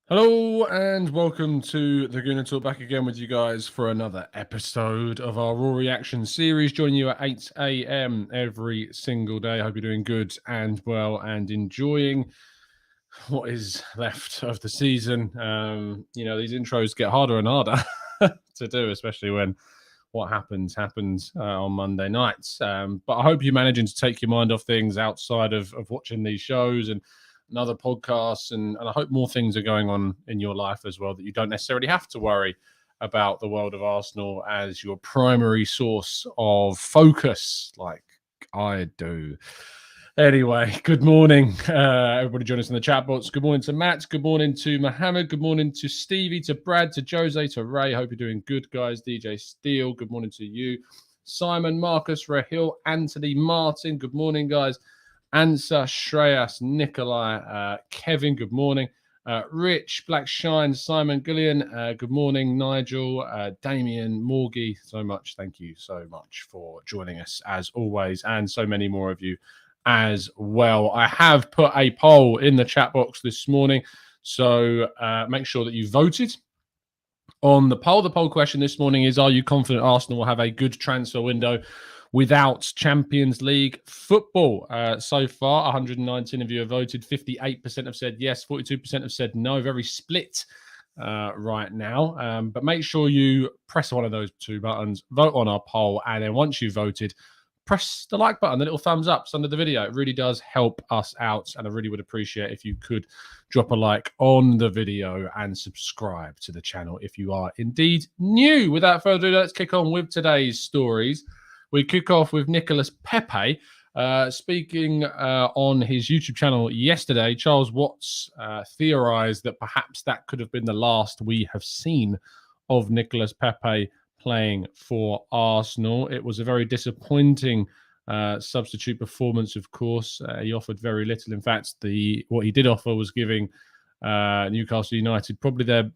Hello and welcome to the Gooner Talk, back again with you guys for another episode of our Raw Reaction series, joining you at 8 a.m. every single day. I hope you're doing good and well and enjoying what is left of the season. These intros get harder and harder to do, especially when what happens on Monday nights. But I hope you're managing to take your mind off things outside of watching these shows and other podcasts, and I hope more things are going on in your life as well, that you don't necessarily have to worry about the world of Arsenal as your primary source of focus, like I do. Anyway, good morning, everybody join us in the chat box. Good morning to Matt. Good morning to Mohammed. Good morning to Stevie, to Brad, to Jose, to Ray. Hope you're doing good, guys. DJ Steele, good morning to you. Simon, Marcus, Rahil, Anthony, Martin. Good morning, guys. Ansa, Shreyas, Nikolai, Kevin, good morning. Rich, Black Shine, Simon, Gillian, good morning. Nigel, Damien, Morgie, thank you so much for joining us as always, and so many more of you as well. I have put a poll in the chat box this morning, so make sure that you voted on the poll. The poll question this morning is, are you confident Arsenal will have a good transfer window without Champions League football? So far, 119 of you have voted. 58% have said yes, 42% have said no. Very split right now. But make sure you press one of those two buttons, vote on our poll, and then once you've voted, press the like button, the little thumbs up under the video. It really does help us out, and I really would appreciate if you could drop a like on the video and subscribe to the channel if you are indeed new. Without further ado, let's kick on with today's stories. We kick off with Nicolas Pepe speaking on his YouTube channel yesterday. Charles Watts theorized that perhaps that could have been the last we have seen of Nicolas Pepe playing for Arsenal. It was a very disappointing substitute performance, of course. He offered very little. In fact, what he did offer was giving Newcastle United probably their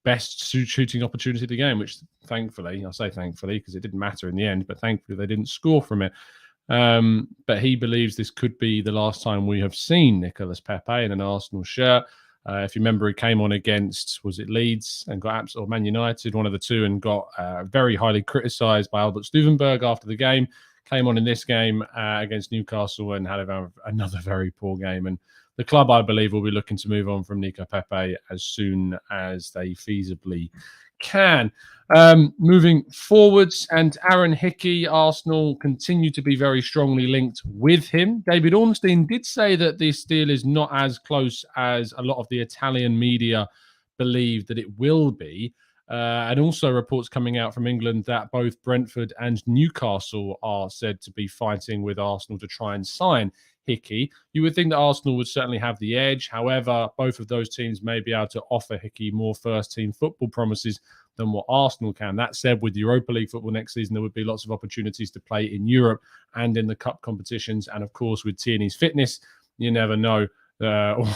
best shooting opportunity of the game, which thankfully, I say thankfully because it didn't matter in the end, but thankfully they didn't score from it. But he believes this could be the last time we have seen Nicolas Pepe in an Arsenal shirt. If you remember, he came on against, was it Leeds and got or Man United, one of the two, and got very highly criticised by Albert Stuvenberg after the game. Came on in this game against Newcastle and had another very poor game. And the club, I believe, will be looking to move on from Nico Pepe as soon as they feasibly can. Moving forwards, and Aaron Hickey, Arsenal continue to be very strongly linked with him. David Ornstein did say that this deal is not as close as a lot of the Italian media believe that it will be. And also reports coming out from England that both Brentford and Newcastle are said to be fighting with Arsenal to try and sign Hickey. You would think that Arsenal would certainly have the edge. However, both of those teams may be able to offer Hickey more first-team football promises than what Arsenal can. That said, with Europa League football next season, there would be lots of opportunities to play in Europe and in the cup competitions. And of course, with Tierney's fitness, you never know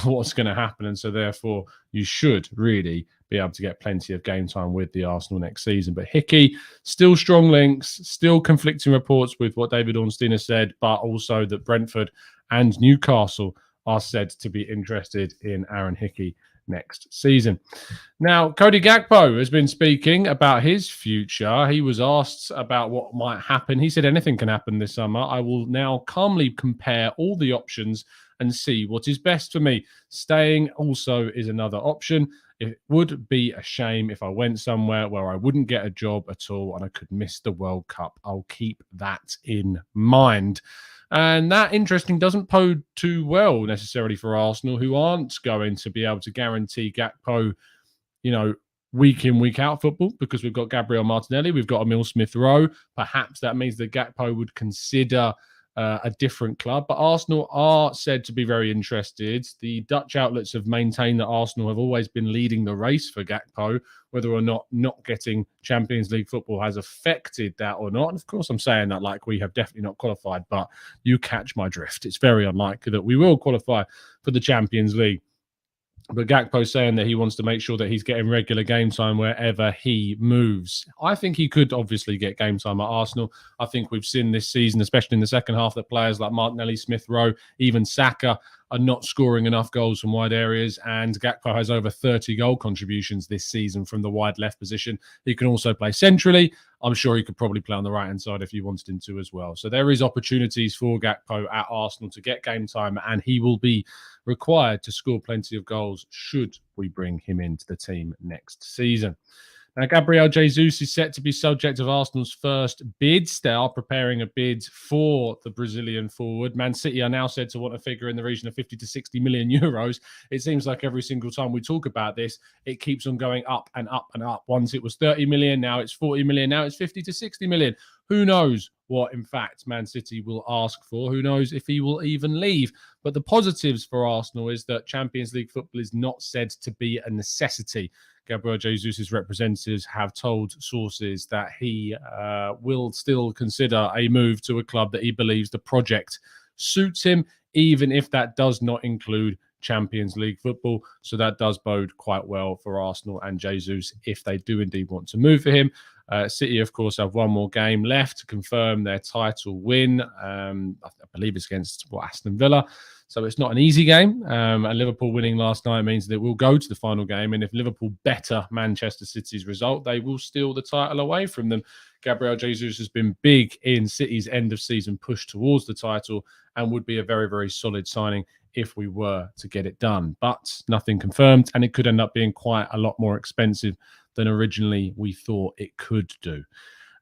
what's going to happen. And so therefore, you should really be able to get plenty of game time with the Arsenal next season. But Hickey, still strong links, still conflicting reports with what David Ornstein has said, but also that Brentford and Newcastle are said to be interested in Aaron Hickey next season. Now, Cody Gakpo has been speaking about his future. He was asked about what might happen. He said, anything can happen this summer. I will now calmly compare all the options and see what is best for me. Staying also is another option. It would be a shame if I went somewhere where I wouldn't get a job at all and I could miss the World Cup. I'll keep that in mind. And that, interesting, doesn't bode too well necessarily for Arsenal, who aren't going to be able to guarantee Gakpo, week in, week out football, because we've got Gabriel Martinelli, we've got Emil Smith-Rowe. Perhaps that means that Gakpo would consider a different club, but Arsenal are said to be very interested. The Dutch outlets have maintained that Arsenal have always been leading the race for Gakpo. Whether or not getting Champions League football has affected that or not. And of course, I'm saying that like we have definitely not qualified, but you catch my drift. It's very unlikely that we will qualify for the Champions League. But Gakpo saying that he wants to make sure that he's getting regular game time wherever he moves. I think he could obviously get game time at Arsenal. I think we've seen this season, especially in the second half, that players like Martinelli, Smith-Rowe, even Saka are not scoring enough goals from wide areas, and Gakpo has over 30 goal contributions this season from the wide left position. He can also play centrally. I'm sure he could probably play on the right-hand side if you wanted him to as well. So there is opportunities for Gakpo at Arsenal to get game time, and he will be required to score plenty of goals should we bring him into the team next season. Now, Gabriel Jesus is set to be subject of Arsenal's first bids. They are preparing a bid for the Brazilian forward. Man City are now said to want a figure in the region of 50 to 60 million euros. It seems like every single time we talk about this, it keeps on going up and up and up. Once it was 30 million, now it's 40 million, now it's 50 to 60 million. Who knows what, in fact, Man City will ask for? Who knows if he will even leave? But the positives for Arsenal is that Champions League football is not said to be a necessity. Gabriel Jesus' representatives have told sources that he will still consider a move to a club that he believes the project suits him, even if that does not include Champions League football. So that does bode quite well for Arsenal and Jesus if they do indeed want to move for him. City, of course, have one more game left to confirm their title win. I believe it's against Aston Villa. So it's not an easy game. And Liverpool winning last night means that we'll go to the final game. And if Liverpool better Manchester City's result, they will steal the title away from them. Gabriel Jesus has been big in City's end of season push towards the title and would be a very, very solid signing if we were to get it done. But nothing confirmed, and it could end up being quite a lot more expensive than originally we thought it could do.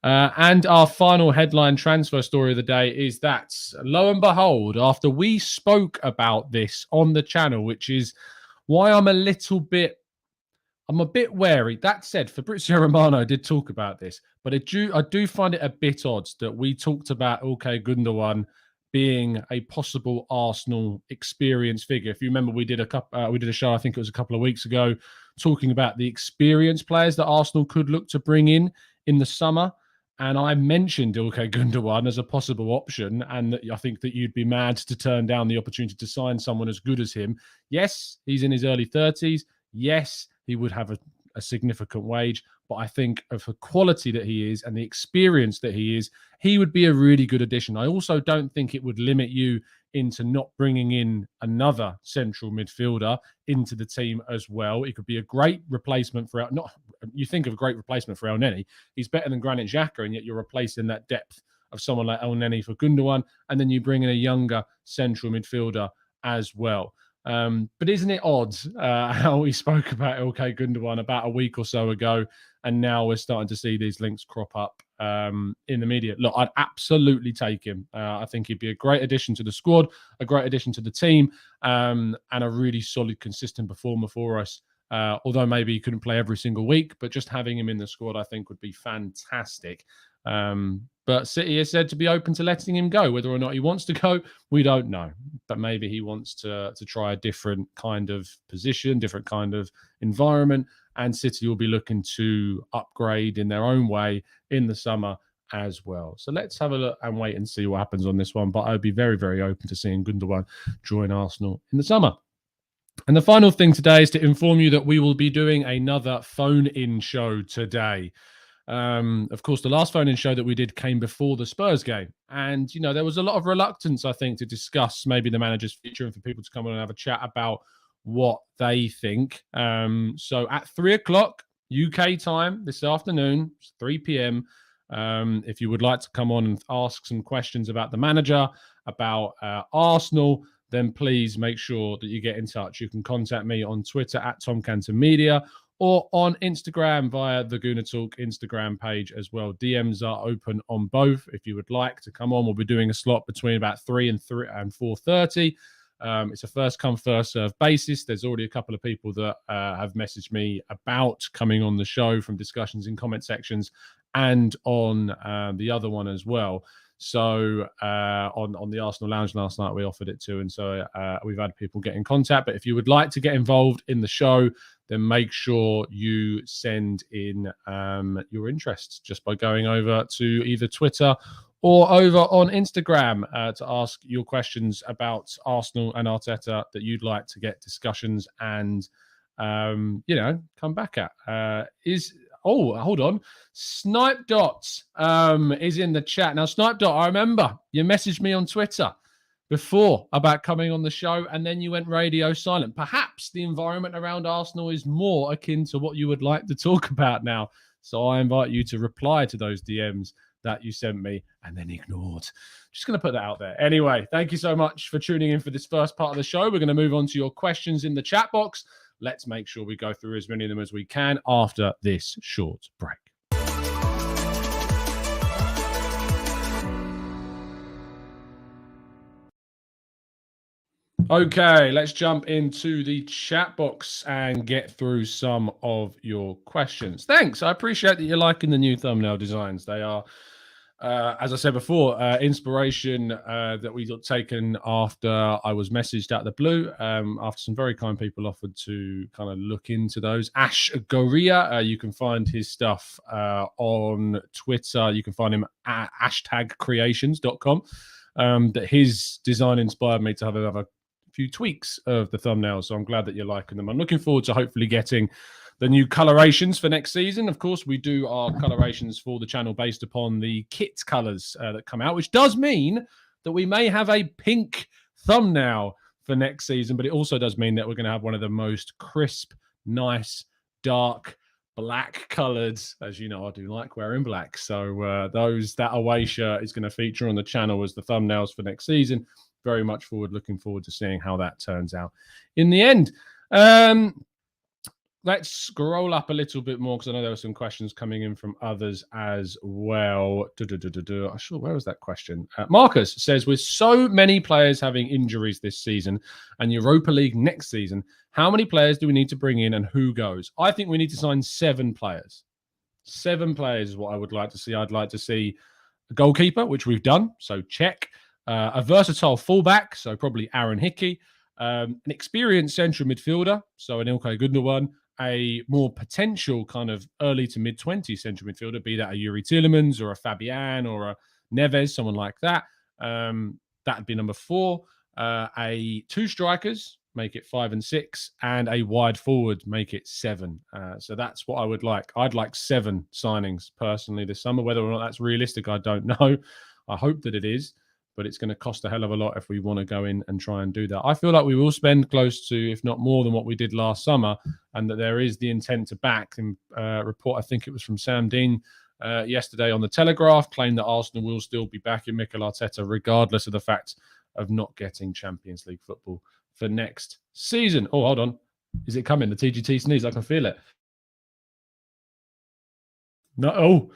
And our final headline transfer story of the day is that, lo and behold, after we spoke about this on the channel, which is why I'm a bit wary. That said, Fabrizio Romano did talk about this, but I do find it a bit odd that we talked about Ilkay Gundogan being a possible Arsenal experience figure. If you remember, we did a show, I think it was a couple of weeks ago, talking about the experienced players that Arsenal could look to bring in the summer. And I mentioned Ilkay Gundogan as a possible option, and I think that you'd be mad to turn down the opportunity to sign someone as good as him. Yes, he's in his early 30s. Yes, he would have a significant wage, but I think of the quality that he is and the experience that he is, he would be a really good addition. I also don't think it would limit you into not bringing in another central midfielder into the team as well. It could be a great replacement for you think of a great replacement for El Neni. He's better than Granit Xhaka, and yet you're replacing that depth of someone like El Neni for Gundogan, and then you bring in a younger central midfielder as well. But isn't it odd how we spoke about Ilkay Gundogan about a week or so ago, and now we're starting to see these links crop up in the media? Look, I'd absolutely take him. I think he'd be a great addition to the squad, a great addition to the team, and a really solid, consistent performer for us. Although maybe he couldn't play every single week, but just having him in the squad, I think, would be fantastic. But City is said to be open to letting him go. Whether or not he wants to go, we don't know. But maybe he wants to try a different kind of position, different kind of environment. And City will be looking to upgrade in their own way in the summer as well. So let's have a look and wait and see what happens on this one. But I'd be very, very open to seeing Gundogan join Arsenal in the summer. And the final thing today is to inform you that we will be doing another phone-in show today. Of course, the last phone-in show that we did came before the Spurs game. And, there was a lot of reluctance, I think, to discuss maybe the manager's future and for people to come on and have a chat about what they think. So at 3 o'clock UK time this afternoon, 3 p.m., if you would like to come on and ask some questions about the manager, about Arsenal, then please make sure that you get in touch. You can contact me on Twitter at Tom Canton Media, or on Instagram via the Gooner Talk Instagram page as well. DMs are open on both. If you would like to come on, we'll be doing a slot between about 3 and 4:30. It's a first come, first serve basis. There's already a couple of people that have messaged me about coming on the show from discussions in comment sections and on the other one as well. So on the Arsenal Lounge last night, we offered it to, and so we've had people get in contact. But if you would like to get involved in the show, then make sure you send in your interest just by going over to either Twitter or over on Instagram to ask your questions about Arsenal and Arteta that you'd like to get discussions and, come back at. Hold on. Snipe Dot is in the chat. Now, Snipe Dot, I remember you messaged me on Twitter before about coming on the show, and then you went radio silent. Perhaps the environment around Arsenal is more akin to what you would like to talk about now. So I invite you to reply to those DMs that you sent me and then ignored. Just going to put that out there. Anyway, thank you so much for tuning in for this first part of the show. We're going to move on to your questions in the chat box. Let's make sure we go through as many of them as we can after this short break. Okay, let's jump into the chat box and get through some of your questions. Thanks. I appreciate that you're liking the new thumbnail designs. They are, as I said before, inspiration that we got taken after I was messaged out of the blue, after some very kind people offered to kind of look into those. Ash Goria, you can find his stuff on Twitter. You can find him at hashtagcreations.com. That his design inspired me to have another few tweaks of the thumbnails, so I'm glad that you're liking them. I'm looking forward to hopefully getting the new colorations for next season. Of course, we do our colorations for the channel based upon the kit colors that come out, which does mean that we may have a pink thumbnail for next season, but it also does mean that we're going to have one of the most crisp, nice, dark, black colored. As you know, I do like wearing black, so that away shirt is going to feature on the channel as the thumbnails for next season. Very much looking forward to seeing how that turns out in the end. Let's scroll up a little bit more because I know there were some questions coming in from others as well. Sure, where was that question? Marcus says, with so many players having injuries this season and Europa League next season, how many players do we need to bring in and who goes? I think we need to sign 7 players. 7 players is what I would like to see. I'd like to see a goalkeeper, which we've done, so check. A versatile fullback, so probably Aaron Hickey. An experienced central midfielder, so an Ilkay Gundogan. A more potential kind of early to mid-20s central midfielder, be that a Yuri Tielemans or a Fabian or a Neves, someone like that. That'd be number 4. 2 strikers, make it 5 and 6, and a wide forward, make it 7. So that's what I would like. I'd like 7 signings personally this summer. Whether or not that's realistic, I don't know. I hope that it is, but it's going to cost a hell of a lot if we want to go in and try and do that. I feel like we will spend close to, if not more than what we did last summer, and that there is the intent to back. And report, I think it was from Sam Dean yesterday on the Telegraph, claimed that Arsenal will still be backing Mikel Arteta, regardless of the fact of not getting Champions League football for next season. Oh, hold on. Is it coming? The TGT sneeze. I can feel it. No. Oh.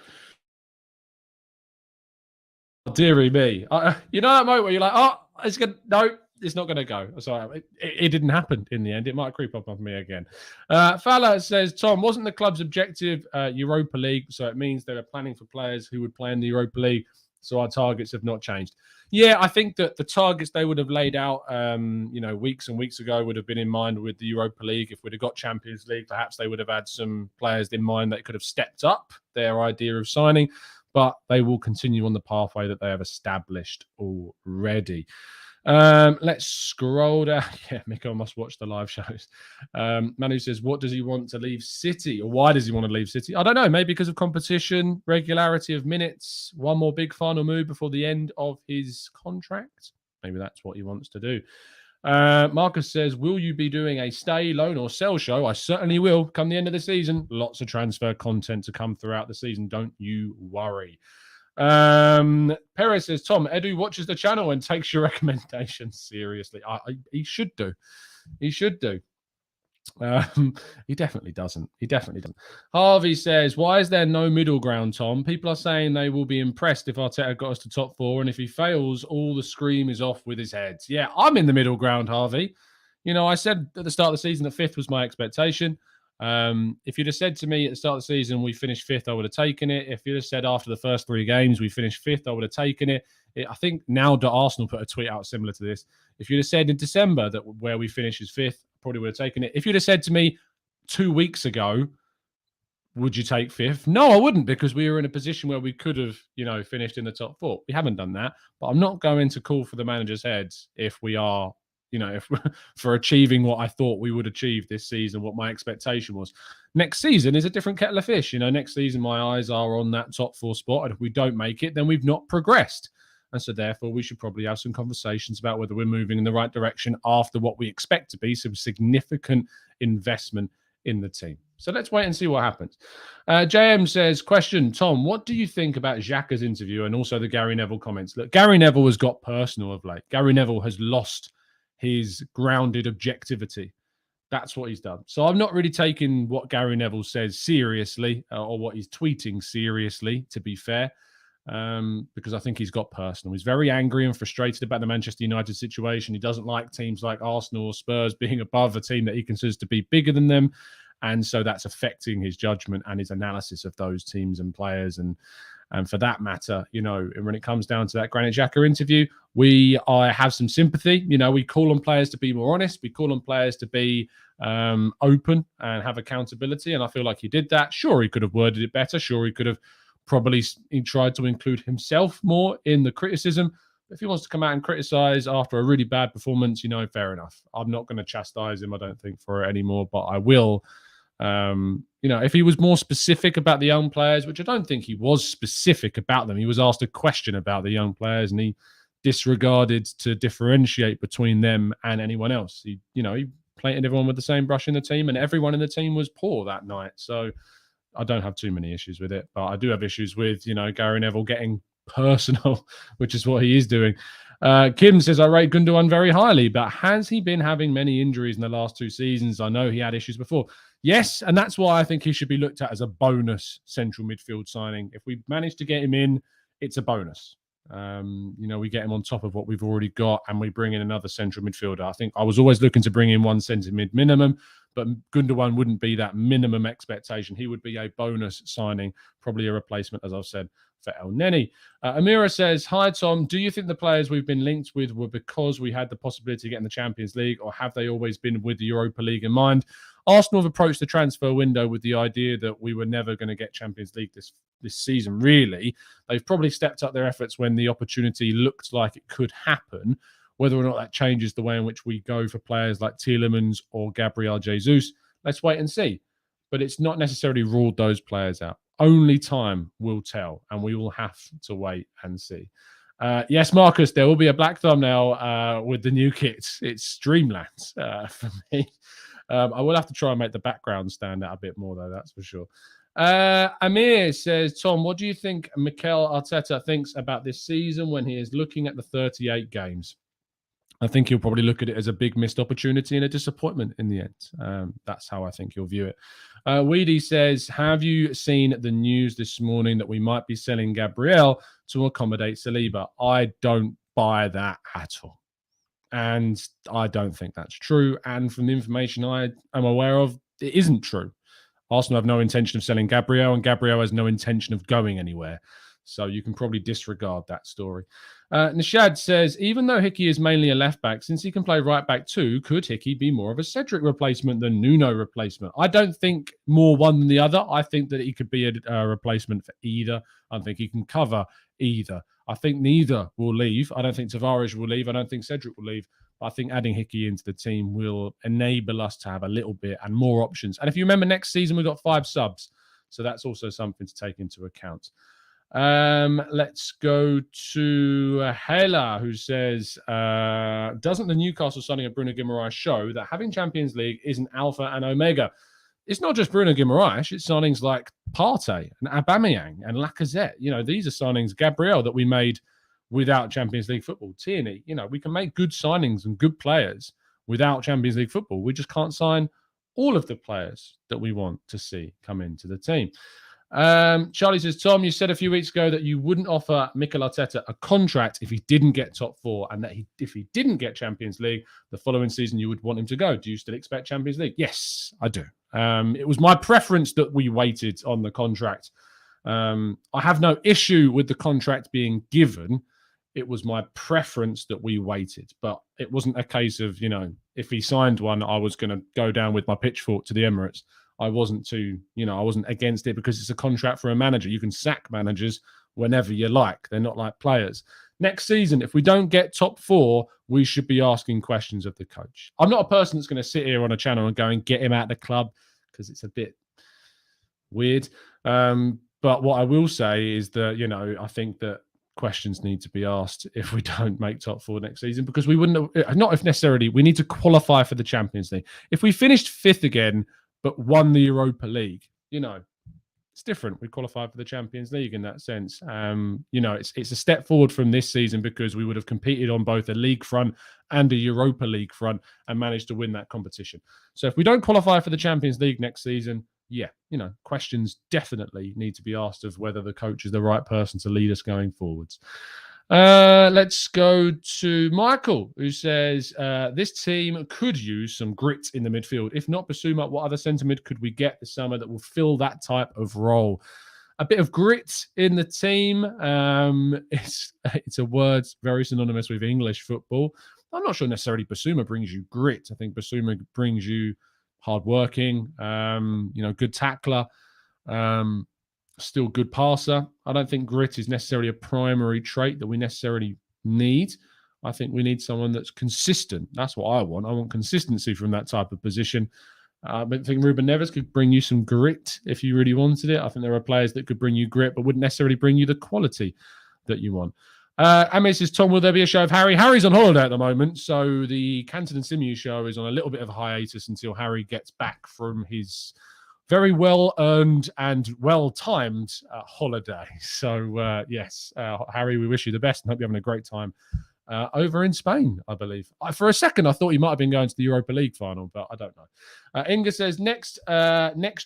Dearie me. You know that moment where you're like, oh, it's going to, no, it's not going to go. Sorry, it didn't happen in the end. It might creep up on me again. Fala says, Tom, wasn't the club's objective Europa League? So it means they are planning for players who would play in the Europa League. So our targets have not changed. Yeah, I think that the targets they would have laid out, weeks and weeks ago would have been in mind with the Europa League. If we'd have got Champions League, perhaps they would have had some players in mind that could have stepped up their idea of signing. But they will continue on the pathway that they have established already. Let's scroll down. Yeah, Miko must watch the live shows. Manu says, what does he want to leave City? Or why does he want to leave City? I don't know. Maybe because of competition, regularity of minutes, one more big final move before the end of his contract. Maybe that's what he wants to do. Marcus says, will you be doing a stay, loan or sell show? I certainly will come the end of the season. Lots of transfer content to come throughout the season. Don't you worry. Perez says, Tom, Edu watches the channel and takes your recommendations seriously. He should do. He should do. He definitely doesn't. Harvey says, why is there no middle ground, Tom? People are saying they will be impressed if Arteta got us to top 4, and if he fails, all the scream is off with his head. Yeah, I'm in the middle ground, Harvey. You know, I said at the start of the season that 5th was my expectation. If you'd have said to me at the start of the season we finished 5th, I would have taken it. If you'd have said after the first 3 games we finished 5th, I would have taken it. I think now that Arsenal put a tweet out similar to this. If you'd have said in December that where we finish is 5th, probably would have taken it. If you'd have said to me 2 weeks ago, would you take 5th? No, I wouldn't, because we were in a position where we could have, finished in the top 4. We haven't done that, but I'm not going to call for the manager's heads if we are, if for achieving what I thought we would achieve this season, what my expectation was. Next season is a different kettle of fish. Next season, my eyes are on that top 4 spot. And if we don't make it, then we've not progressed. And so therefore we should probably have some conversations about whether we're moving in the right direction after what we expect to be some significant investment in the team. So let's wait and see what happens. JM says, question, Tom, what do you think about Xhaka's interview and also the Gary Neville comments? Look, Gary Neville has got personal of late. Gary Neville has lost his grounded objectivity. That's what he's done. So I'm not really taking what Gary Neville says seriously or what he's tweeting seriously, to be fair, because I think he's got personal. He's very angry and frustrated about the Manchester United situation. He doesn't like teams like Arsenal or Spurs being above a team that he considers to be bigger than them. And so that's affecting his judgment and his analysis of those teams and players. And for that matter, when it comes down to that Granit Xhaka interview, I have some sympathy. We call on players to be more honest. We call on players to be open and have accountability. And I feel like he did that. Sure, he could have worded it better. Sure, he could have probably tried to include himself more in the criticism. If he wants to come out and criticize after a really bad performance, fair enough. I'm not going to chastise him, I don't think, for it anymore, but I will. If he was more specific about the young players, which I don't think he was specific about them, he was asked a question about the young players and he disregarded to differentiate between them and anyone else. He painted everyone with the same brush in the team and everyone in the team was poor that night. So I don't have too many issues with it, but I do have issues with, Gary Neville getting personal, which is what he is doing. Kim says, I rate Gundogan very highly, but has he been having many injuries in the last 2 seasons? I know he had issues before. Yes, and that's why I think he should be looked at as a bonus central midfield signing. If we manage to get him in, it's a bonus. We get him on top of what we've already got and we bring in another central midfielder. I think I was always looking to bring in one centre mid minimum, but Gundogan wouldn't be that minimum expectation. He would be a bonus signing, probably a replacement, as I've said, for El Neni. Amira says, hi, Tom. Do you think the players we've been linked with were because we had the possibility of getting the Champions League, or have they always been with the Europa League in mind? Arsenal have approached the transfer window with the idea that we were never going to get Champions League this season, really. They've probably stepped up their efforts when the opportunity looked like it could happen. Whether or not that changes the way in which we go for players like Tielemans or Gabriel Jesus, let's wait and see. But it's not necessarily ruled those players out. Only time will tell, and we will have to wait and see. Yes, Marcus, there will be a black thumbnail with the new kits. It's Dreamland for me. I will have to try and make the background stand out a bit more, though, that's for sure. Amir says, Tom, what do you think Mikel Arteta thinks about this season when he is looking at the 38 games? I think he'll probably look at it as a big missed opportunity and a disappointment in the end. That's how I think he'll view it. Weedy says, have you seen the news this morning that we might be selling Gabriel to accommodate Saliba? I don't buy that at all. And I don't think that's true. And from the information I am aware of, it isn't true. Arsenal have no intention of selling Gabriel, and Gabriel has no intention of going anywhere. So you can probably disregard that story. Nishad says, even though Hickey is mainly a left back, since he can play right back too, could Hickey be more of a Cedric replacement than Nuno replacement? I don't think more one than the other. I think that he could be a replacement for either. I think he can cover either. I think neither will leave. I don't think Tavares will leave. I don't think Cedric will leave. But I think adding Hickey into the team will enable us to have a little bit and more options. And if you remember, next season we've got 5 subs. So that's also something to take into account. Let's go to Hela, who says, doesn't the Newcastle signing of Bruno Guimaraes show that having Champions League is an alpha and omega? It's not just Bruno Guimaraes, it's signings like Partey and Aubameyang and Lacazette. These are signings, Gabriel, that we made without Champions League football. Tierney, we can make good signings and good players without Champions League football. We just can't sign all of the players that we want to see come into the team. Charlie says, Tom, you said a few weeks ago that you wouldn't offer Mikel Arteta a contract if he didn't get top 4, and that if he didn't get Champions League the following season, you would want him to go. Do you still expect Champions League? Yes, I do. It was my preference that we waited on the contract. I have no issue with the contract being given. It was my preference that we waited, but it wasn't a case of, if he signed one, I was going to go down with my pitchfork to the Emirates. I wasn't I wasn't against it because it's a contract for a manager. You can sack managers whenever you like. They're not like players. Next season, if we don't get top 4, we should be asking questions of the coach. I'm not a person that's going to sit here on a channel and go and get him out of the club because it's a bit weird. But what I will say is that, I think that questions need to be asked if we don't make top 4 next season, because we wouldn't have, not if necessarily, we need to qualify for the Champions League. If we finished 5th again, but won the Europa League, it's different. We qualify for the Champions League in that sense. It's a step forward from this season because we would have competed on both a league front and a Europa League front and managed to win that competition. So if we don't qualify for the Champions League next season, questions definitely need to be asked of whether the coach is the right person to lead us going forwards. Let's go to Michael, who says, this team could use some grit in the midfield. If not Basuma, what other centre mid could we get this summer that will fill that type of role? A bit of grit in the team. It's a word very synonymous with English football. I'm not sure necessarily Basuma brings you grit. I think Basuma brings you hardworking, good tackler, still good passer. I don't think grit is necessarily a primary trait that we necessarily need. I think we need someone that's consistent. That's what I want. I want consistency from that type of position. I think Ruben Neves could bring you some grit if you really wanted it. I think there are players that could bring you grit, but wouldn't necessarily bring you the quality that you want. Amy says, Tom, will there be a show of Harry? Harry's on holiday at the moment, so the Canton and Simeon show is on a little bit of a hiatus until Harry gets back from his very well-earned and well-timed holiday. So, yes, Harry, we wish you the best and hope you're having a great time over in Spain, I believe. For a second, I thought he might have been going to the Europa League final, but I don't know. Inga says, next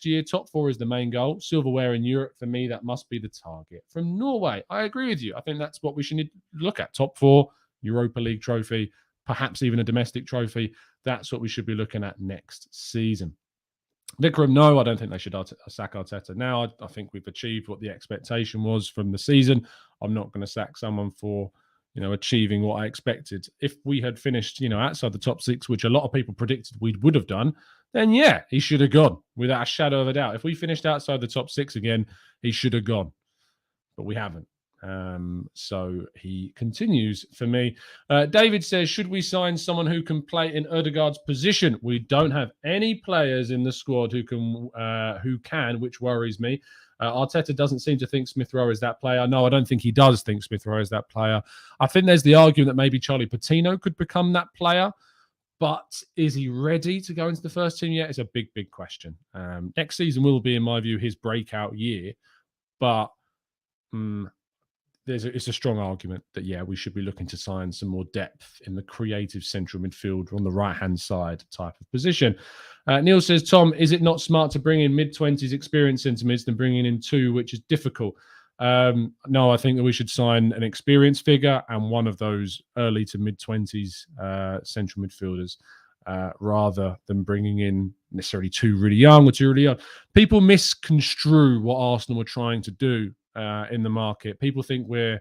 year, top 4 is the main goal. Silverware in Europe, for me, that must be the target. From Norway, I agree with you. I think that's what we should look at. Top 4, Europa League trophy, perhaps even a domestic trophy. That's what we should be looking at next season. Vikram, no, I don't think they should sack Arteta now. I think we've achieved what the expectation was from the season. I'm not going to sack someone for achieving what I expected. If we had finished, outside the top 6, which a lot of people predicted we would have done, then yeah, he should have gone without a shadow of a doubt. If we finished outside the top 6 again, he should have gone, but we haven't. So he continues for me. David says, should we sign someone who can play in Ødegaard's position? We don't have any players in the squad who can, which worries me. Arteta doesn't seem to think Smith Rowe is that player. No, I don't think he does think Smith Rowe is that player. I think there's the argument that maybe Charlie Patino could become that player, but is he ready to go into the first team yet? It's a big, big question. Next season will be, in my view, his breakout year, but it's a strong argument that, yeah, we should be looking to sign some more depth in the creative central midfield on the right-hand side type of position. Neil says, Tom, is it not smart to bring in mid-20s experienced centre mids than bringing in 2, which is difficult? No, I think that we should sign an experienced figure and one of those early to mid-20s central midfielders rather than bringing in necessarily 2 really young or 2 really young. People misconstrue what Arsenal were trying to do in the market. People think we're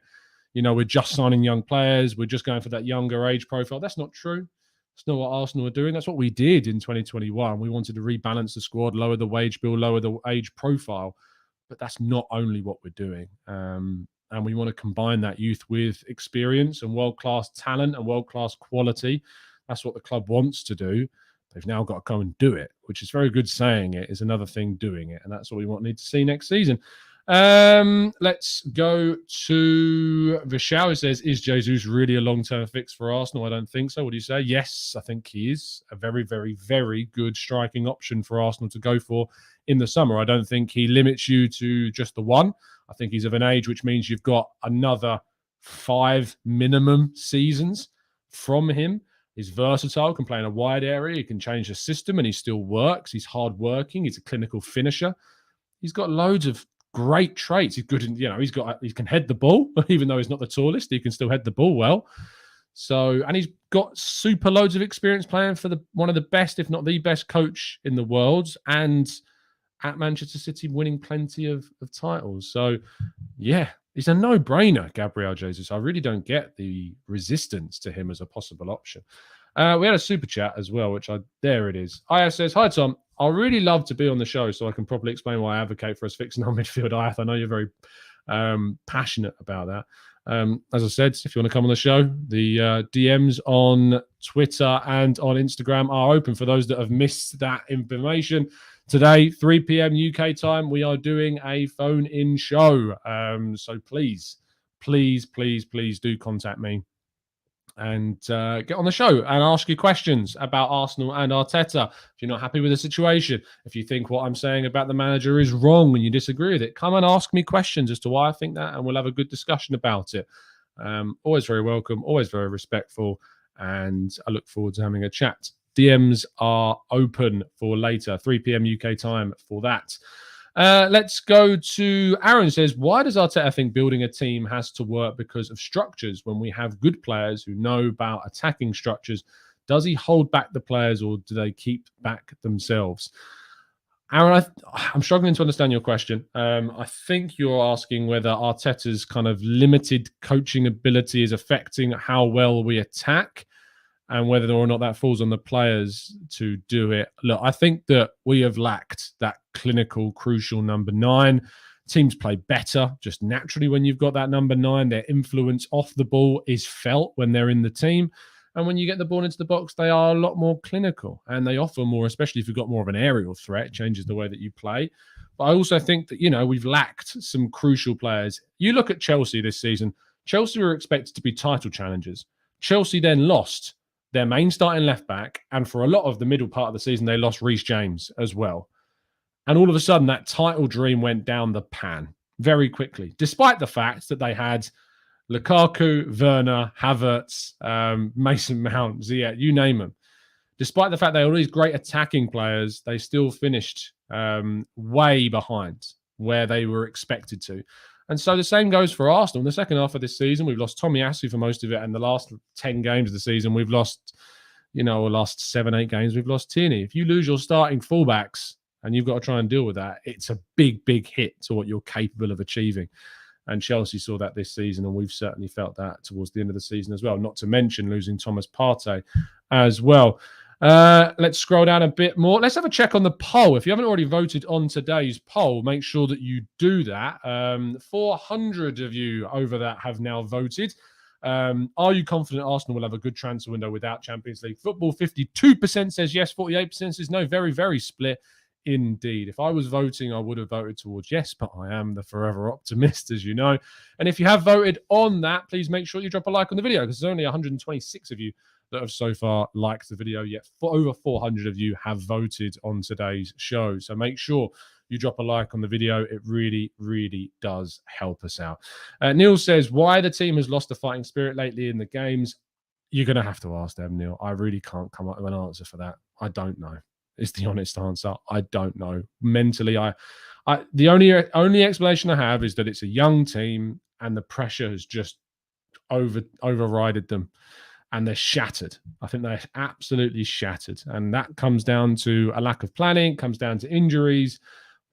just signing young players. We're just going for that younger age profile. That's not true. It's not what Arsenal are doing. That's what we did in 2021. We wanted to rebalance the squad, lower the wage bill, lower the age profile. But that's not only what we're doing. And we want to combine that youth with experience and world-class talent and world-class quality. That's what the club wants to do. They've now got to go and do it, which is very good saying it, is another thing doing it. And that's what we need to see next season. Let's go to Vishal, who says, is Jesus really a long-term fix for Arsenal? I don't think so. What do you say? Yes, I think he is a very, very, very good striking option for Arsenal to go for in the summer. I don't think he limits you to just the one. I think he's of an age which means you've got another 5 minimum seasons from him. He's versatile, can play in a wide area. He can change the system and he still works. He's hardworking. He's a clinical finisher. He's got loads of great traits. He's good in, he can head the ball, even though he's not the tallest, he can still head the ball well. So, and he's got super loads of experience playing for one of the best, if not the best coach in the world, and at Manchester City winning plenty of titles. So, yeah, it's a no-brainer, Gabriel Jesus. I really don't get the resistance to him as a possible option. We had a super chat as well, there it is. Aya says, hi, Tom. I'd really love to be on the show so I can properly explain why I advocate for us fixing our midfield. I know you're very passionate about that. As I said, if you want to come on the show, the DMs on Twitter and on Instagram are open for those that have missed that information. Today, 3 p.m. UK time, we are doing a phone-in show. So please please, please, please do contact me and get on the show and ask you questions about Arsenal and Arteta. If you're not happy with the situation, if you think what I'm saying about the manager is wrong and you disagree with it, come and ask me questions as to why I think that, and we'll have a good discussion about it. Always very welcome, always very respectful, and I look forward to having a chat. DMs are open for later, 3 p.m. UK time for that. Let's go to Aaron. Says, why does Arteta think building a team has to work because of structures when we have good players who know about attacking structures? Does he hold back the players, or do they keep back themselves? Aaron, I'm struggling to understand your question. I think you're asking whether Arteta's kind of limited coaching ability is affecting how well we attack, and whether or not that falls on the players to do it. Look, I think that we have lacked that clinical, crucial number 9. Teams play better just naturally when you've got that number 9. Their influence off the ball is felt when they're in the team. And when you get the ball into the box, they are a lot more clinical and they offer more, especially if you've got more of an aerial threat. It changes the way that you play. But I also think that, we've lacked some crucial players. You look at Chelsea this season. Chelsea were expected to be title challengers. Chelsea then lost their main starting left back, and for a lot of the middle part of the season, they lost Reece James as well. And all of a sudden, that title dream went down the pan very quickly, despite the fact that they had Lukaku, Werner, Havertz, Mason Mount, Ziyech, you name them. Despite the fact they had all these great attacking players, they still finished way behind where they were expected to. And so the same goes for Arsenal. In the second half of this season, we've lost Tomiyasu for most of it. And the last 10 games of the season, we've lost, last 7-8 games, we've lost Tierney. If you lose your starting fullbacks and you've got to try and deal with that, it's a big, big hit to what you're capable of achieving. And Chelsea saw that this season, and we've certainly felt that towards the end of the season as well, not to mention losing Thomas Partey as well. Let's scroll down a bit more. Let's have a check on the poll. If you haven't already voted on today's poll, make sure that you do that. 400 of you over that have now voted. Are you confident Arsenal will have a good transfer window without Champions League football? 52% says yes, 48% says no. Very, very split indeed. If I was voting, I would have voted towards yes, but I am the forever optimist, as you know. And if you have voted on that, please make sure you drop a like on the video, because there's only 126 of you that have so far liked the video, yet over 400 of you have voted on today's show. So make sure you drop a like on the video. It really, really does help us out. Neil says, why the team has lost the fighting spirit lately in the games? You're going to have to ask them, Neil. I really can't come up with an answer for that. I don't know. It's the honest answer. I don't know. Mentally, the only explanation I have is that it's a young team and the pressure has just overrided them. And they're shattered. I think they're absolutely shattered. And that comes down to a lack of planning, comes down to injuries.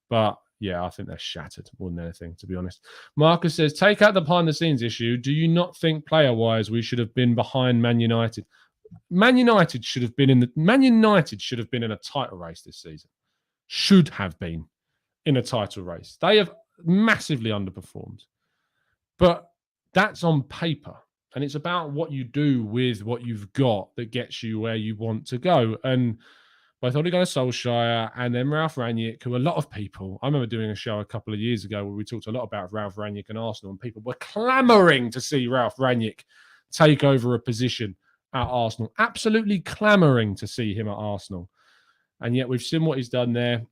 But yeah, I think they're shattered more than anything, to be honest. Marcus says, take out the behind-the-scenes issue. Do you not think player-wise we should have been behind Man United? Man United should have been in a title race this season. Should have been in a title race. They have massively underperformed. But that's on paper. And it's about what you do with what you've got that gets you where you want to go. And both Ole Gunnar Solskjaer and then Ralf Rangnick, who a lot of people, I remember doing a show a couple of years ago where we talked a lot about Ralf Rangnick and Arsenal, and people were clamoring to see Ralf Rangnick take over a position at Arsenal. Absolutely clamoring to see him at Arsenal. And yet we've seen what he's done there.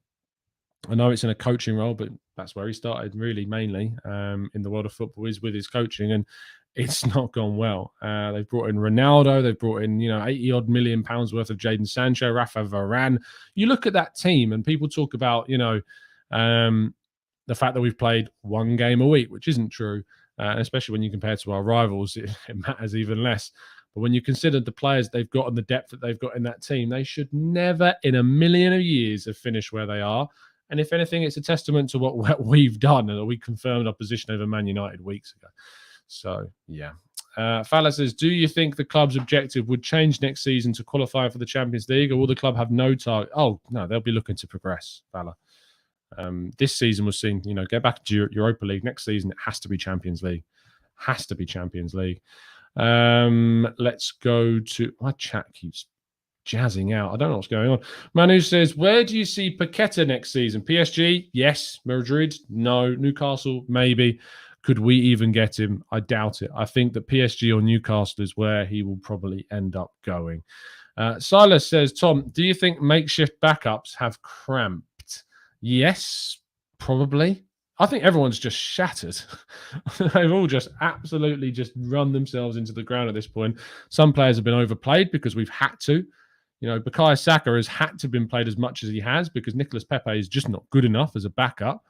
I know it's in a coaching role, but that's where he started really mainly in the world of football, is with his coaching. And it's not gone well. They've brought in Ronaldo. They've brought in, 80-odd million pounds worth of Jadon Sancho, Rafa Varane. You look at that team and people talk about, the fact that we've played one game a week, which isn't true, especially when you compare to our rivals. It matters even less. But when you consider the players they've got and the depth that they've got in that team, they should never in a million of years have finished where they are. And if anything, it's a testament to what we've done, and we confirmed our position over Man United weeks ago. So, yeah. Fala says, do you think the club's objective would change next season to qualify for the Champions League, or will the club have no target? Oh, no, they'll be looking to progress, Fala. This season was seen, get back to Europa League. Next season, it has to be Champions League. Has to be Champions League. Let's go to... My chat keeps jazzing out. I don't know what's going on. Manu says, where do you see Paqueta next season? PSG? Yes. Madrid? No. Newcastle? Maybe. Could we even get him? I doubt it. I think that PSG or Newcastle is where he will probably end up going. Silas says, Tom, do you think makeshift backups have cramped? Yes, probably. I think everyone's just shattered. They've all just absolutely just run themselves into the ground at this point. Some players have been overplayed because we've had to. Bukayo Saka has had to been played as much as he has because Nicolas Pepe is just not good enough as a backup.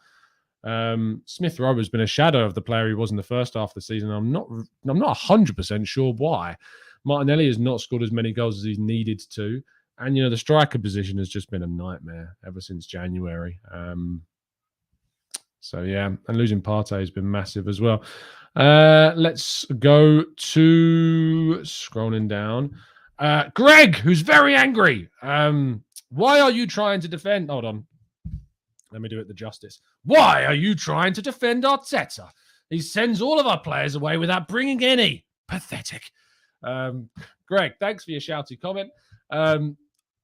Smith Rowe has been a shadow of the player he was in the first half of the season. I'm not 100% sure why. Martinelli has not scored as many goals as he's needed to. And, the striker position has just been a nightmare ever since January. So, yeah, and losing Partey has been massive as well. Let's go to scrolling down. Greg, who's very angry. Why are you trying to defend? Hold on. Let me do it the justice. Why are you trying to defend Arteta? He sends all of our players away without bringing any. Pathetic. Greg, thanks for your shouty comment.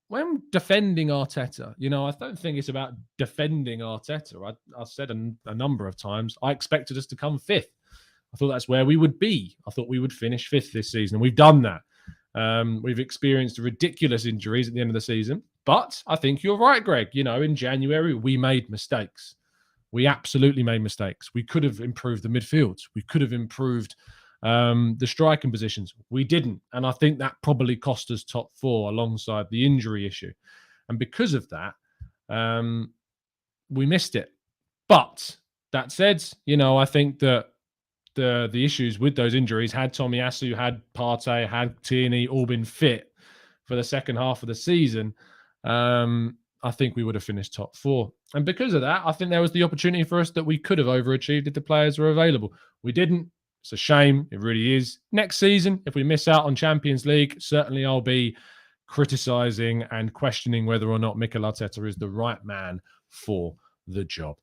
When defending Arteta, I don't think it's about defending Arteta. I said a number of times, I expected us to come fifth. I thought that's where we would be. I thought we would finish fifth this season, and we've done that. We've experienced ridiculous injuries at the end of the season. But I think you're right, Greg. In January, we made mistakes. We absolutely made mistakes. We could have improved the midfield. We could have improved the striking positions. We didn't. And I think that probably cost us top four alongside the injury issue. And because of that, we missed it. But that said, I think that the issues with those injuries, had Tomiyasu, had Partey, had Tierney all been fit for the second half of the season, I think we would have finished top four. And because of that, I think there was the opportunity for us that we could have overachieved if the players were available. We didn't. It's a shame. It really is. Next season, if we miss out on Champions League, certainly I'll be criticising and questioning whether or not Mikel Arteta is the right man for the job.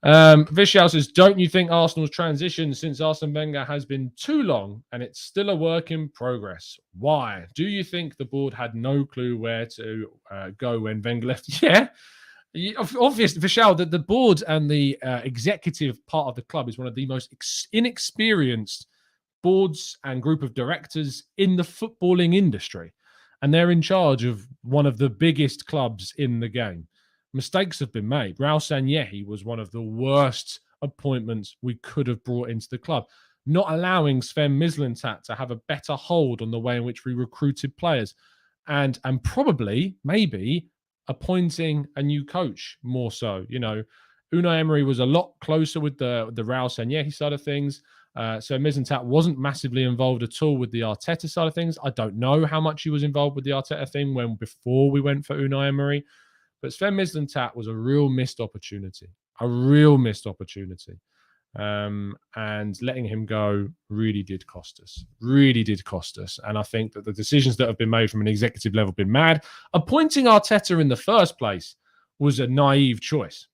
Vishal says, don't you think Arsenal's transition since Arsene Wenger has been too long and it's still a work in progress? Why? Do you think the board had no clue where to go when Wenger left? Yeah. Obviously, Vishal, that the board and the executive part of the club is one of the most inexperienced boards and group of directors in the footballing industry. And they're in charge of one of the biggest clubs in the game. Mistakes have been made. Raul Sanllehi was one of the worst appointments we could have brought into the club. Not allowing Sven Mislintat to have a better hold on the way in which we recruited players. And probably, maybe, appointing a new coach more so. Unai Emery was a lot closer with the Raul Sanllehi side of things. So Mislintat wasn't massively involved at all with the Arteta side of things. I don't know how much he was involved with the Arteta thing before we went for Unai Emery. But Sven Mislintat was a real missed opportunity. And letting him go really did cost us. And I think that the decisions that have been made from an executive level have been mad. Appointing Arteta in the first place was a naive choice.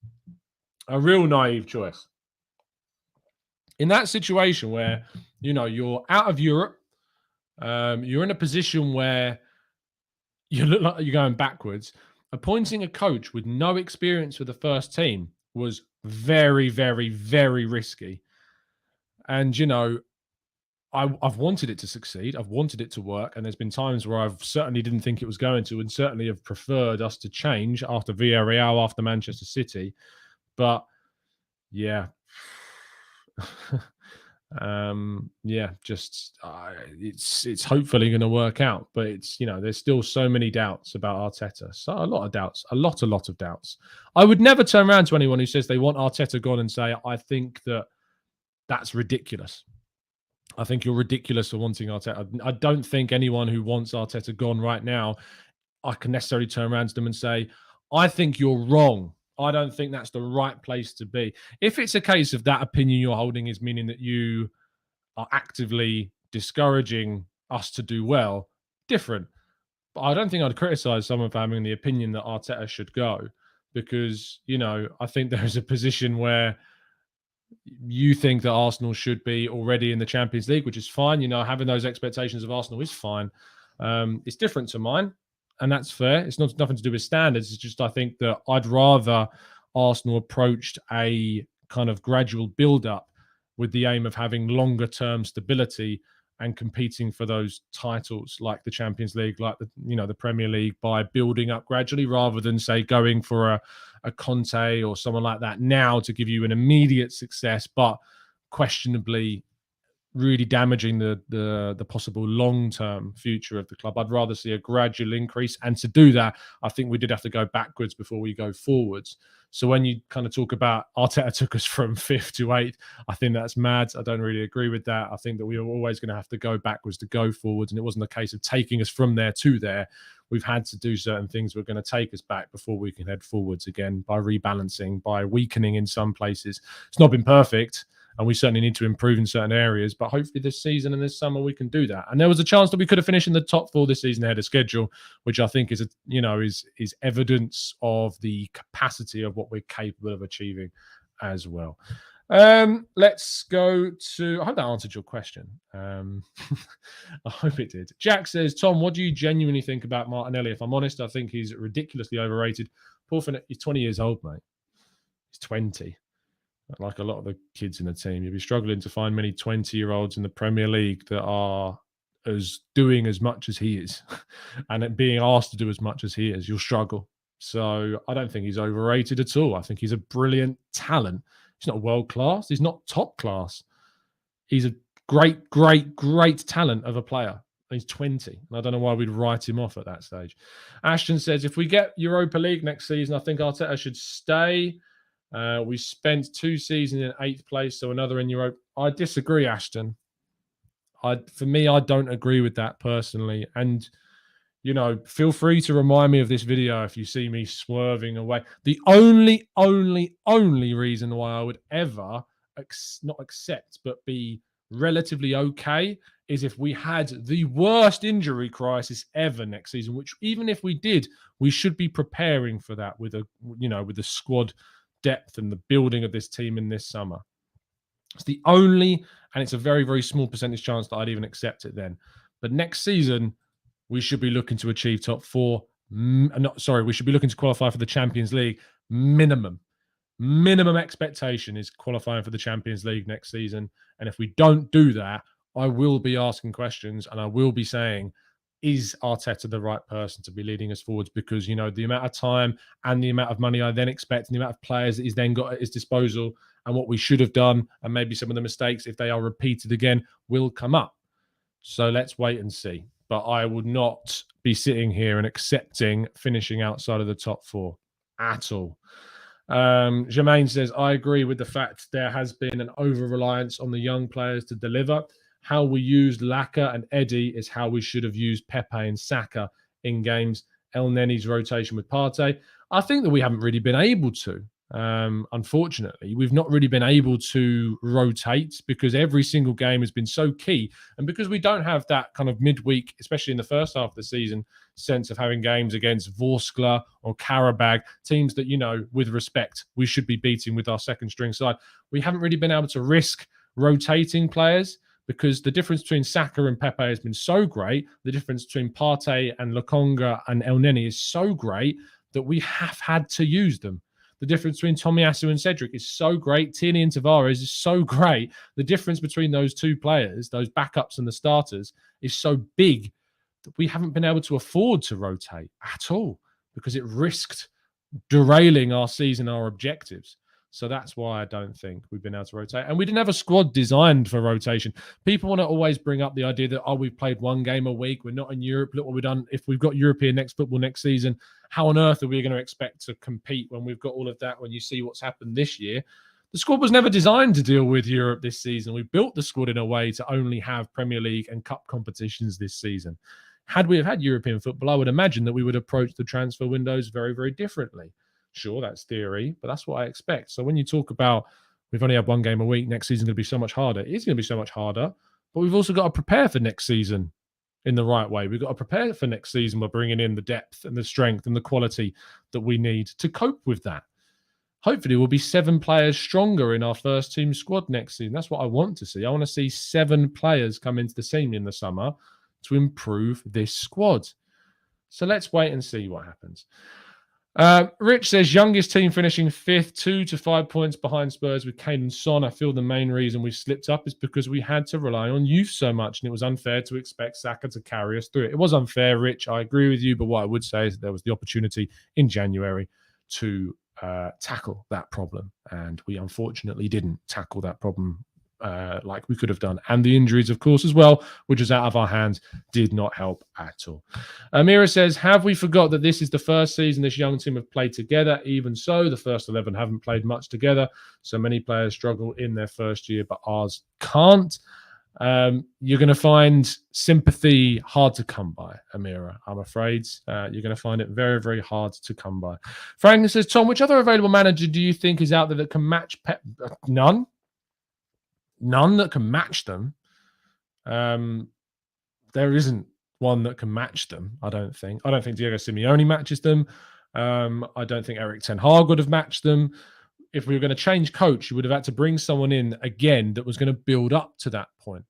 A real naive choice. In that situation where, you're out of Europe, you're in a position where you look like you're going backwards, appointing a coach with no experience with the first team was very, very, very risky. And, I've wanted it to succeed. I've wanted it to work. And there's been times where I've certainly didn't think it was going to, and certainly have preferred us to change after Villarreal, after Manchester City. But, yeah. It's hopefully going to work out, but it's there's still so many doubts about Arteta. So a lot of doubts, a lot of doubts. I would never turn around to anyone who says they want Arteta gone and say, I think that's ridiculous. I think you're ridiculous for wanting Arteta. I don't think anyone who wants Arteta gone right now, I can necessarily turn around to them and say, I think you're wrong. I don't think that's the right place to be. If it's a case of that opinion you're holding is meaning that you are actively discouraging us to do well, different. But I don't think I'd criticize someone for having the opinion that Arteta should go because, I think there's a position where you think that Arsenal should be already in the Champions League, which is fine. Having those expectations of Arsenal is fine. It's different to mine. And that's fair. It's nothing to do with standards. It's just I think that I'd rather Arsenal approached a kind of gradual build-up with the aim of having longer term stability and competing for those titles like the Champions League, like the Premier League, by building up gradually rather than, say, going for a Conte or someone like that now to give you an immediate success, but questionably really damaging the possible long-term future of the club. I'd rather see a gradual increase. And to do that, I think we did have to go backwards before we go forwards. So when you kind of talk about Arteta took us from 5th to 8th, I think that's mad. I don't really agree with that. I think that we were always going to have to go backwards to go forwards. And it wasn't a case of taking us from there to there. We've had to do certain things we're going to take us back before we can head forwards again, by rebalancing, by weakening in some places. It's not been perfect, and we certainly need to improve in certain areas. But hopefully this season and this summer we can do that. And there was a chance that we could have finished in the top 4 this season ahead of schedule, which I think is evidence of the capacity of what we're capable of achieving as well. Let's go to. I hope that answered your question. I hope it did. Jack says, Tom, what do you genuinely think about Martinelli? If I'm honest, I think he's ridiculously overrated. He's 20 years old, mate. He's 20. Like a lot of the kids in the team, you'll be struggling to find many 20-year-olds in the Premier League that are doing as much as he is and being asked to do as much as he is. You'll struggle. So I don't think he's overrated at all. I think he's a brilliant talent. He's not world class. He's not top class. He's a great, great, great talent of a player. He's 20. And I don't know why we'd write him off at that stage. Ashton says, if we get Europa League next season, I think Arteta should stay. We spent 2 seasons in 8th place, so another in Europe. I disagree, Ashton. For me, I don't agree with that personally. And, feel free to remind me of this video if you see me swerving away. The only reason why I would ever not accept, but be relatively okay is if we had the worst injury crisis ever next season, which even if we did, we should be preparing for that with the squad depth and the building of this team in this summer. It's the only, and it's a very, very small percentage chance that I'd even accept it then. But next season, we should be looking to achieve top 4. We should be looking to qualify for the Champions League minimum. Minimum expectation is qualifying for the Champions League next season. And if we don't do that, I will be asking questions and I will be saying, is Arteta the right person to be leading us forwards? Because, the amount of time and the amount of money I then expect and the amount of players that he's then got at his disposal and what we should have done and maybe some of the mistakes, if they are repeated again, will come up. So let's wait and see. But I would not be sitting here and accepting finishing outside of the top 4 at all. Jermaine says, I agree with the fact there has been an over-reliance on the young players to deliver. How we used Laka and Eddie is how we should have used Pepe and Saka in games. El Neni's rotation with Partey. I think that we haven't really been able to. Unfortunately, we've not really been able to rotate because every single game has been so key. And because we don't have that kind of midweek, especially in the first half of the season, sense of having games against Vorskla or Karabag, teams that, with respect, we should be beating with our second string side. We haven't really been able to risk rotating players, because the difference between Saka and Pepe has been so great. The difference between Partey and Lokonga and El Neni is so great that we have had to use them. The difference between Tomiyasu and Cedric is so great. Tierney and Tavares is so great. The difference between those two players, those backups and the starters, is so big that we haven't been able to afford to rotate at all because it risked derailing our season, our objectives. So that's why I don't think we've been able to rotate. And we didn't have a squad designed for rotation. People want to always bring up the idea that, we've played 1 game a week. We're not in Europe. Look what we've done. If we've got European football next season, how on earth are we going to expect to compete when we've got all of that, when you see what's happened this year? The squad was never designed to deal with Europe this season. We built the squad in a way to only have Premier League and Cup competitions this season. Had we have had European football, I would imagine that we would approach the transfer windows very, very differently. Sure, that's theory, but that's what I expect. So when you talk about we've only had 1 game a week, next season going to be so much harder. It is going to be so much harder, but we've also got to prepare for next season in the right way. We've got to prepare for next season by bringing in the depth and the strength and the quality that we need to cope with that. Hopefully, we'll be 7 players stronger in our first team squad next season. That's what I want to see. I want to see 7 players come into the scene in the summer to improve this squad. So let's wait and see what happens. Rich says, youngest team finishing 5th, 2 to 5 points behind Spurs with Kane and Son. I feel the main reason we slipped up is because we had to rely on youth so much, and it was unfair to expect Saka to carry us through it. It was unfair, Rich. I agree with you, but what I would say is that there was the opportunity in January to tackle that problem, and we unfortunately didn't tackle that problem like we could have done. And the injuries, of course, as well, which was out of our hands, did not help at all. Amira says, have we forgot that this is the first season this young team have played together? Even so, the first 11 haven't played much together. So many players struggle in their first year, but ours can't. You're going to find sympathy hard to come by, Amira, I'm afraid. You're going to find it very, very hard to come by. Frank says, Tom, which other available manager do you think is out there that can match Pep? None that can match them. There isn't one that can match them, I don't think. I don't think Diego Simeone matches them. I don't think Erik ten Hag would have matched them. If we were going to change coach, you would have had to bring someone in again that was going to build up to that point.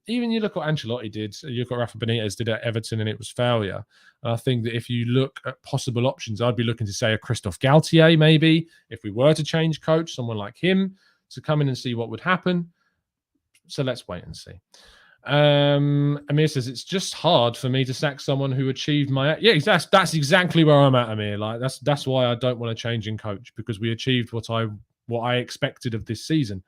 Even you look at what Ancelotti did, you look at Rafa Benitez did at Everton, and it was failure. And I think that if you look at possible options, I'd be looking to say a Christophe Galtier, maybe, if we were to change coach, someone like him, to come in and see what would happen. So let's wait and see. Amir says, it's just hard for me to sack someone who achieved my... Yeah, that's exactly where I'm at, Amir. Like that's why I don't want to change in coach, because we achieved what I expected of this season.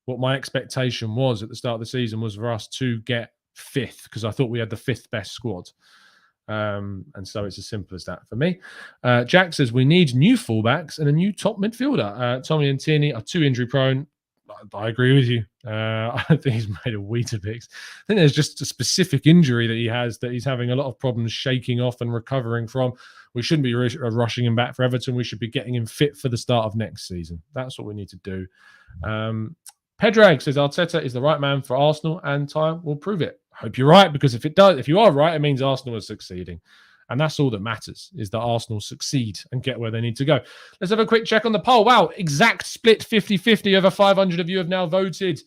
What my expectation was at the start of the season was for us to get 5th, because I thought we had the 5th best squad. And so it's as simple as that for me. Jack says, we need new fullbacks and a new top midfielder. Tommy and Tierney are too injury prone. I agree with you. I think he's made a Weetabix. I think there's just a specific injury that he has that he's having a lot of problems shaking off and recovering from. We shouldn't be rushing him back for Everton. We should be getting him fit for the start of next season. That's what we need to do. Pedrag says, Arteta is the right man for Arsenal, and time will prove it. I hope you're right, because if you are right, it means Arsenal is succeeding. And that's all that matters, is that Arsenal succeed and get where they need to go. Let's have a quick check on the poll. Wow, exact split 50-50. Over 500 of you have now voted.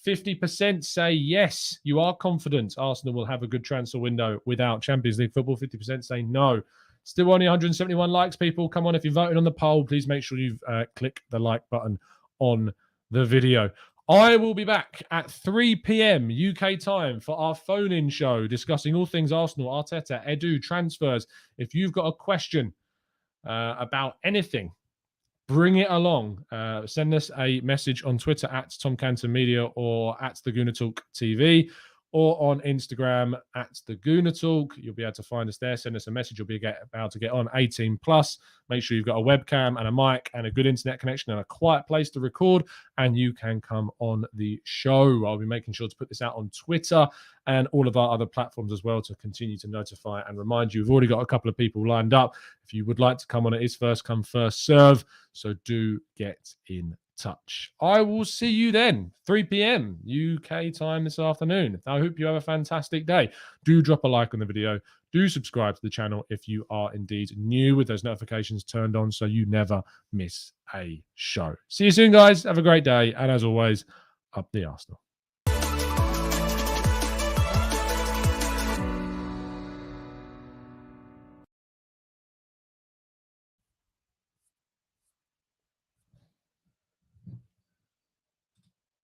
50% say yes, you are confident Arsenal will have a good transfer window without Champions League football. 50% say no. Still only 171 likes, people. Come on, if you voted on the poll, please make sure you click the like button on the video. I will be back at 3 p.m. UK time for our phone-in show discussing all things Arsenal, Arteta, Edu, transfers. If you've got a question about anything, bring it along. Send us a message on Twitter at Tom Canton Media or at the Gooner Talk TV, or on Instagram at the Gooner Talk. You'll be able to find us there. Send us a message. You'll be able to get on 18 plus. Make sure you've got a webcam and a mic and a good internet connection and a quiet place to record, and you can come on the show. I'll be making sure to put this out on Twitter and all of our other platforms as well to continue to notify and remind you. We've already got a couple of people lined up. If you would like to come on, it is first come, first serve. So do get in touch. I will see you then, 3 p.m. UK time this afternoon. I hope you have a fantastic day. Do drop a like on the video. Do subscribe to the channel if you are indeed new, with those notifications turned on so you never miss a show. See you soon, guys. Have a great day. And as always, up the Arsenal.